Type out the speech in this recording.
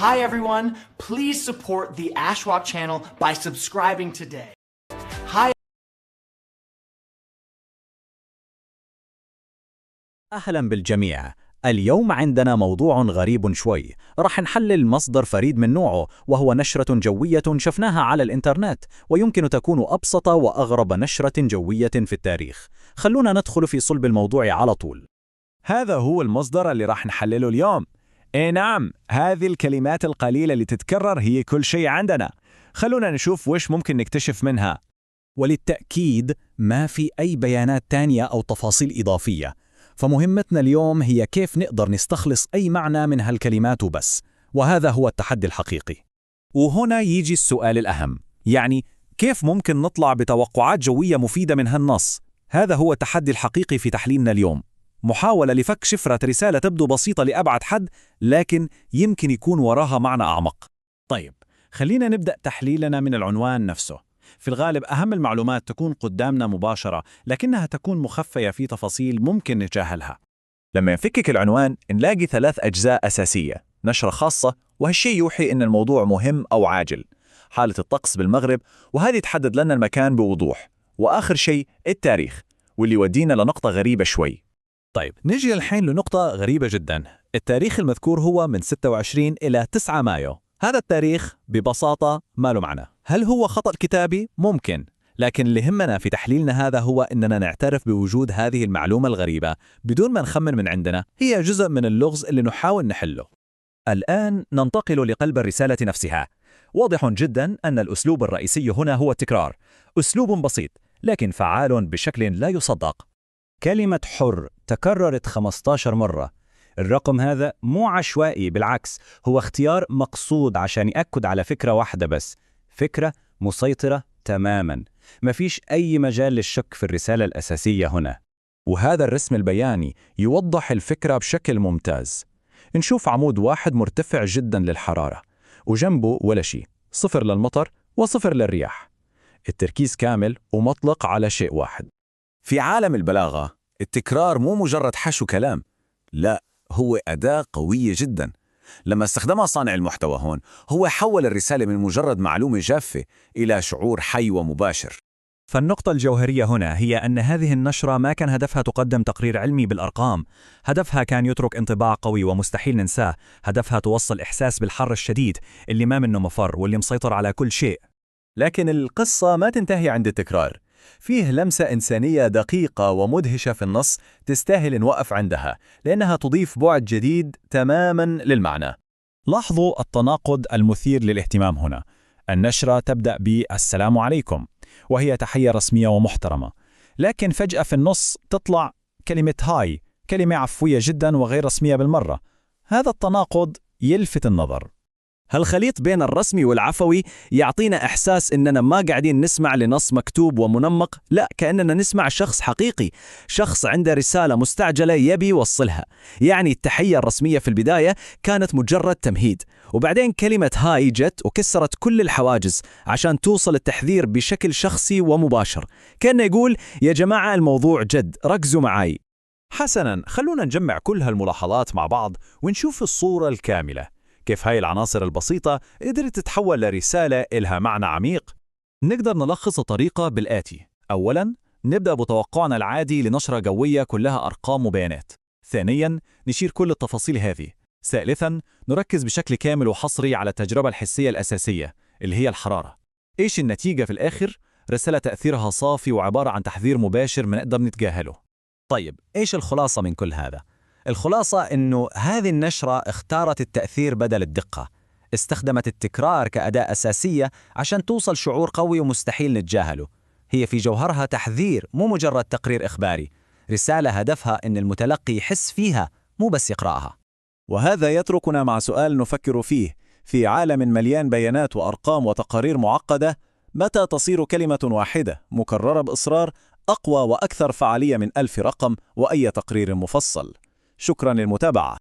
Hi everyone, please support the Ashwalk channel by subscribing today. Hi. أهلا بالجميع. اليوم عندنا موضوع غريب شوي. راح نحلل مصدر فريد من نوعه، وهو نشرة جوية شفناها على الإنترنت، ويمكن تكون أبسط وأغرب نشرة جوية في التاريخ. خلونا ندخل في صلب الموضوع على طول. هذا هو المصدر اللي راح نحلله اليوم. نعم، هذه الكلمات القليلة اللي تتكرر هي كل شيء عندنا. خلونا نشوف وش ممكن نكتشف منها. وللتأكيد ما في أي بيانات تانية أو تفاصيل إضافية، فمهمتنا اليوم هي كيف نقدر نستخلص أي معنى من هالكلمات وبس، وهذا هو التحدي الحقيقي. وهنا يجي السؤال الأهم، يعني كيف ممكن نطلع بتوقعات جوية مفيدة من هالنص؟ هذا هو التحدي الحقيقي في تحليلنا اليوم، محاولة لفك شفرة رسالة تبدو بسيطة لأبعد حد، لكن يمكن يكون وراها معنى أعمق. طيب، خلينا نبدأ تحليلنا من العنوان نفسه. في الغالب أهم المعلومات تكون قدامنا مباشرة، لكنها تكون مخفية في تفاصيل ممكن نتجاهلها. لما نفكك العنوان نلاقي 3 أجزاء أساسية: نشرة خاصة، وهالشيء يوحي إن الموضوع مهم أو عاجل، حالة الطقس بالمغرب، وهذه تحدد لنا المكان بوضوح، وآخر شيء التاريخ، واللي يودينا لنقطة غريبة شوي. طيب، نجي الحين لنقطة غريبة جدا. التاريخ المذكور هو من 26 إلى 9 مايو. هذا التاريخ ببساطة ما له معنى. هل هو خطأ كتابي؟ ممكن، لكن اللي يهمنا في تحليلنا هذا هو أننا نعترف بوجود هذه المعلومة الغريبة بدون ما نخمن من عندنا. هي جزء من اللغز اللي نحاول نحله. الآن ننتقل لقلب الرسالة نفسها. واضح جدا أن الأسلوب الرئيسي هنا هو التكرار، أسلوب بسيط لكن فعال بشكل لا يصدق. كلمة حر تكررت 15 مرة. الرقم هذا مو عشوائي، بالعكس هو اختيار مقصود عشان يأكد على فكرة واحدة بس، فكرة مسيطرة تماما. مفيش أي مجال للشك في الرسالة الأساسية هنا. وهذا الرسم البياني يوضح الفكرة بشكل ممتاز. نشوف عمود واحد مرتفع جدا للحرارة، وجنبه ولا شيء، 0 للمطر و0 للرياح. التركيز كامل ومطلق على شيء واحد. في عالم البلاغة التكرار مو مجرد حشو كلام، لا، هو أداة قوية جدا. لما استخدمها صانع المحتوى هون، هو حول الرسالة من مجرد معلومة جافة إلى شعور حي ومباشر. فالنقطة الجوهرية هنا هي أن هذه النشرة ما كان هدفها تقدم تقرير علمي بالأرقام. هدفها كان يترك انطباع قوي ومستحيل ننساه. هدفها توصل إحساس بالحر الشديد اللي ما منه مفر واللي مسيطر على كل شيء. لكن القصة ما تنتهي عند التكرار. فيه لمسة إنسانية دقيقة ومدهشة في النص تستاهل نوقف عندها، لأنها تضيف بعد جديد تماما للمعنى. لاحظوا التناقض المثير للاهتمام هنا. النشرة تبدأ بالسلام عليكم، وهي تحية رسمية ومحترمة، لكن فجأة في النص تطلع كلمة هاي، كلمة عفوية جدا وغير رسمية بالمرة. هذا التناقض يلفت النظر. هالخليط بين الرسمي والعفوي يعطينا إحساس إننا ما قاعدين نسمع لنص مكتوب ومنمق، لا، كأننا نسمع شخص حقيقي، شخص عنده رسالة مستعجلة يبي يوصلها. يعني التحية الرسمية في البداية كانت مجرد تمهيد، وبعدين كلمة هاي جت وكسرت كل الحواجز عشان توصل التحذير بشكل شخصي ومباشر، كأنه يقول يا جماعة الموضوع جد، ركزوا معاي. حسناً، خلونا نجمع كل هالملاحظات مع بعض ونشوف الصورة الكاملة. كيف هاي العناصر البسيطة قدرت تتحول لرسالة إلها معنى عميق؟ نقدر نلخص الطريقة بالآتي. أولاً، نبدأ بتوقعنا العادي لنشرة جوية كلها أرقام وبيانات. ثانياً، نشير كل التفاصيل هذه. ثالثاً، نركز بشكل كامل وحصري على التجربة الحسية الأساسية اللي هي الحرارة. إيش النتيجة في الآخر؟ رسالة تأثيرها صافي وعبارة عن تحذير مباشر ما نقدر نتجاهله. طيب، إيش الخلاصة من كل هذا؟ الخلاصة إنه هذه النشرة اختارت التأثير بدل الدقة، استخدمت التكرار كأداة أساسية عشان توصل شعور قوي ومستحيل نتجاهله. هي في جوهرها تحذير، مو مجرد تقرير إخباري، رسالة هدفها إن المتلقي يحس فيها مو بس يقرأها. وهذا يتركنا مع سؤال نفكر فيه. في عالم مليان بيانات وأرقام وتقارير معقدة، متى تصير كلمة واحدة مكررة بإصرار أقوى وأكثر فعالية من 1000 رقم وأي تقرير مفصل؟ شكرا للمتابعة.